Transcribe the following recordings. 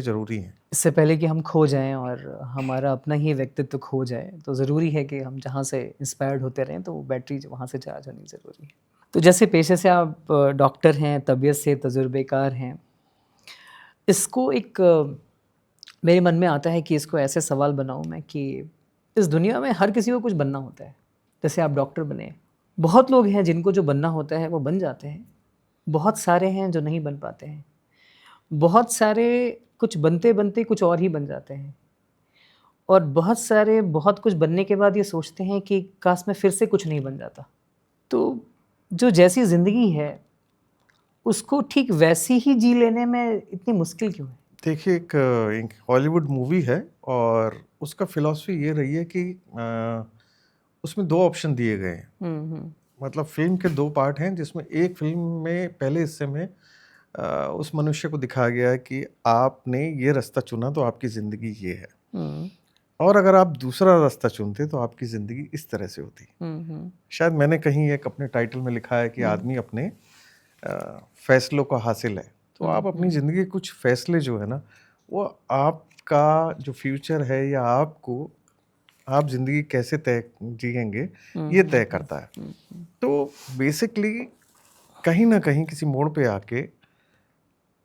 ज़रूरी हैं। इससे पहले कि हम खो जाएँ और हमारा अपना ही व्यक्तित्व खो जाए, तो ज़रूरी है कि हम जहाँ से इंस्पायर्ड होते रहें, तो वो बैटरी वहाँ से चार्ज होनी ज़रूरी है। तो जैसे पेशे से आप डॉक्टर हैं, तबीयत से तजुर्बेकार हैं, इसको एक मेरे मन में आता है कि इसको ऐसे सवाल बनाऊँ मैं कि इस दुनिया में हर किसी को कुछ बनना होता है। जैसे आप डॉक्टर बने, बहुत लोग हैं जिनको जो बनना होता है वो बन जाते हैं, बहुत सारे हैं जो नहीं बन पाते हैं। बहुत सारे कुछ बनते-बनते कुछ और ही बन जाते हैं और बहुत सारे बहुत कुछ बनने के बाद ये सोचते हैं कि काश मैं फिर से कुछ नहीं बन जाता। तो जो जैसी ज़िंदगी है, उसको ठीक वैसी ही जी लेने में इतनी मुश्किल क्यों है? देखिए एक हॉलीवुड मूवी है और उसका फ़िलॉसफ़ी ये रही है कि उसमें 2 ऑप्शन दिए गए हैं। हुँ, हुँ। मतलब फ़िल्म के 2 पार्ट हैं जिसमें एक फ़िल्म में पहले हिस्से में उस मनुष्य को दिखाया गया है कि आपने ये रास्ता चुना तो आपकी ज़िंदगी ये है। हुँ, और अगर आप दूसरा रास्ता चुनते तो आपकी ज़िंदगी इस तरह से होती। हुँ, हुँ, शायद मैंने कहीं एक अपने टाइटल में लिखा है कि हुँ, आदमी अपने फैसलों का हासिल है। तो हुँ, आप अपनी हुँ, ज़िंदगी के कुछ फैसले जो है ना, वो आपका जो फ्यूचर है या आपको आप ज़िंदगी कैसे तय जिएँगे, हुँ, ये हुँ, तय हुँ, करता है। हुँ, हुँ, तो बेसिकली कहीं न कहीं किसी मोड़ पे आके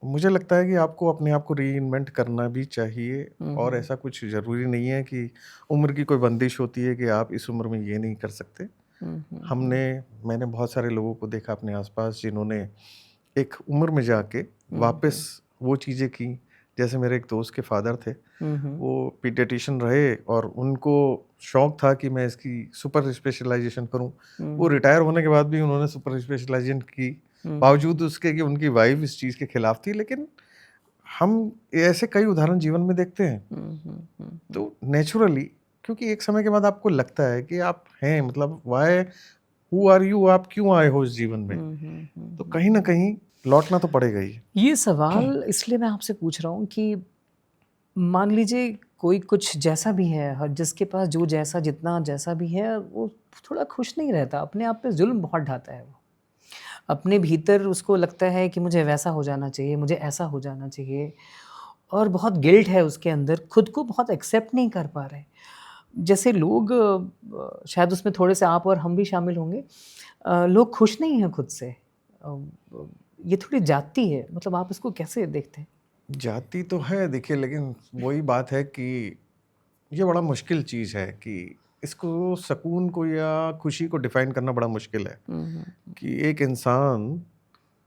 मुझे लगता है कि आपको अपने आप को रीइन्वेंट करना भी चाहिए हुँ, और हुँ, ऐसा कुछ ज़रूरी नहीं है कि उम्र की कोई बंदिश होती है कि आप इस उम्र में ये नहीं कर सकते। हुँ, हुँ, हुँ, हमने मैंने बहुत सारे लोगों को देखा अपने आस-पास जिन्होंने एक उम्र में जाके हुँ, वापस हुँ, वो चीज़ें की। जैसे मेरे एक दोस्त के फ़ादर थे, हुँ, हुँ, वो पीडियाट्रिशियन रहे और उनको शौक था कि मैं इसकी सुपर स्पेशलाइज़ेशन करूँ। वो हुँ, रिटायर होने के बाद भी उन्होंने सुपर स्पेशलाइज़ेशन की, हुँ, बावजूद उसके कि उनकी वाइफ़ इस चीज़ के खिलाफ थी। लेकिन हम ऐसे कई उदाहरण जीवन में देखते हैं। हुँ, हुँ, हुँ, हुँ, तो नेचुरली क्योंकि एक समय के बाद आपको लगता है कि आप हैं मतलब व्हाई हू आर यू आप क्यों आए हो इस जीवन में? हुँ, हुँ, हुँ, तो हुँ, कहीं न हुँ। कहीं लौटना तो पड़ेगा ही। ये सवाल इसलिए मैं आपसे पूछ रहा हूँ कि मान लीजिए कोई कुछ जैसा भी है, जिसके पास जो जैसा जितना जैसा भी है, वो थोड़ा खुश नहीं रहता, अपने आप पे ज़ुल्म बहुत ढाता है वो। अपने भीतर उसको लगता है कि मुझे वैसा हो जाना चाहिए, मुझे ऐसा हो जाना चाहिए और बहुत गिल्ट है उसके अंदर, खुद को बहुत एक्सेप्ट नहीं कर पा रहे। जैसे लोग शायद उसमें थोड़े-से आप और हम भी शामिल होंगे। लोग खुश नहीं हैं खुद से। ब ये थोड़ी जाती है, मतलब आप इसको कैसे देखते हैं? जाती तो है देखिए लेकिन वही बात है कि ये बड़ा मुश्किल चीज़ है कि इसको सुकून को या खुशी को डिफ़ाइन करना बड़ा मुश्किल है, हुँ, हुँ, कि एक इंसान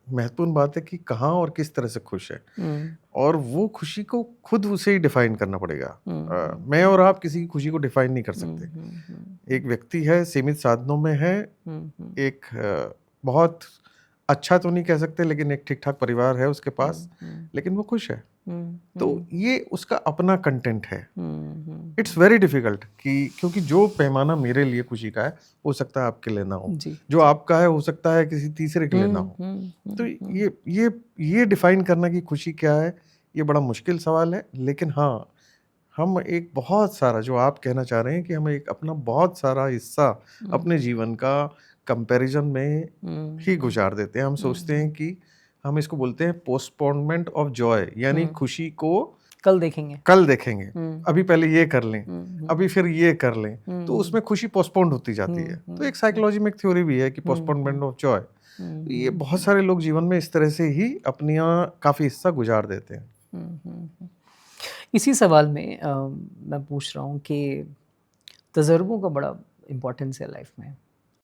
महत्वपूर्ण बात है कि कहाँ और किस तरह से खुश है हुँ, और वो खुशी को खुद उसे ही डिफ़ाइन करना पड़ेगा। हुँ, हुँ, मैं हुँ, और आप किसी की खुशी को डिफ़ाइन नहीं कर हुँ, सकते। हुँ, हुँ, एक हुँ, व्यक्ति है, सीमित साधनों में है, हुँ, हुँ, एक बहुत अच्छा तो नहीं कह सकते लेकिन एक ठीक-ठाक परिवार है उसके पास, हुँ, हुँ, लेकिन वो खुश है। हुँ, तो हुँ, ये उसका अपना कंटेंट है। हुँ, हुँ, इट्स वेरी डिफ़िकल्ट कि क्योंकि जो पैमाना मेरे लिए खुशी का है, हो सकता है आपके लिए ना हो। जी, जो जी। आपका है, हो सकता है किसी तीसरे के लिए ना हुँ, हो। हुँ, तो हुँ, हुँ, ये डिफ़ाइन करना कि खुशी क्या है, ये बड़ा मुश्किल सवाल है। लेकिन हाँ, हम एक बहुत सारा जो आप कहना चाह रहे हैं कि हम एक अपना बहुत सारा हिस्सा हुँ, अपने जीवन का कंपैरिज़न में हुँ, ही हुँ, गुज़ार देते हैं। हम हुँ, सोचते हैं हुँ, कि हम इसको बोलते हैं पोस्टपोनमेंट ऑफ जॉय यानी हुँ, खुशी को कल देखेंगे। कल देखेंगे, हुँ, अभी पहले ये कर लें, हुँ, अभी हुँ, फिर ये कर लें, तो हुँ, उसमें खुशी पोस्टपोन्ड होती जाती है। हुँ, तो हुँ, एक हुँ, साइकोलॉजी में एक थ्योरी भी है कि हुँ, पोस्टपोनमेंट हुँ, ऑफ जॉय। हुँ, तो ये हुँ, बहुत हुँ, सारे लोग जीवन में इस तरह से ही अपना काफ़ी हिस्सा गुज़ार देते हैं। हुँ, हुँ, हुँ। इसी सवाल में मैं पूछ रहा हूँ कि तजुर्बों का बड़ा इम्पोर्टेंस है लाइफ में।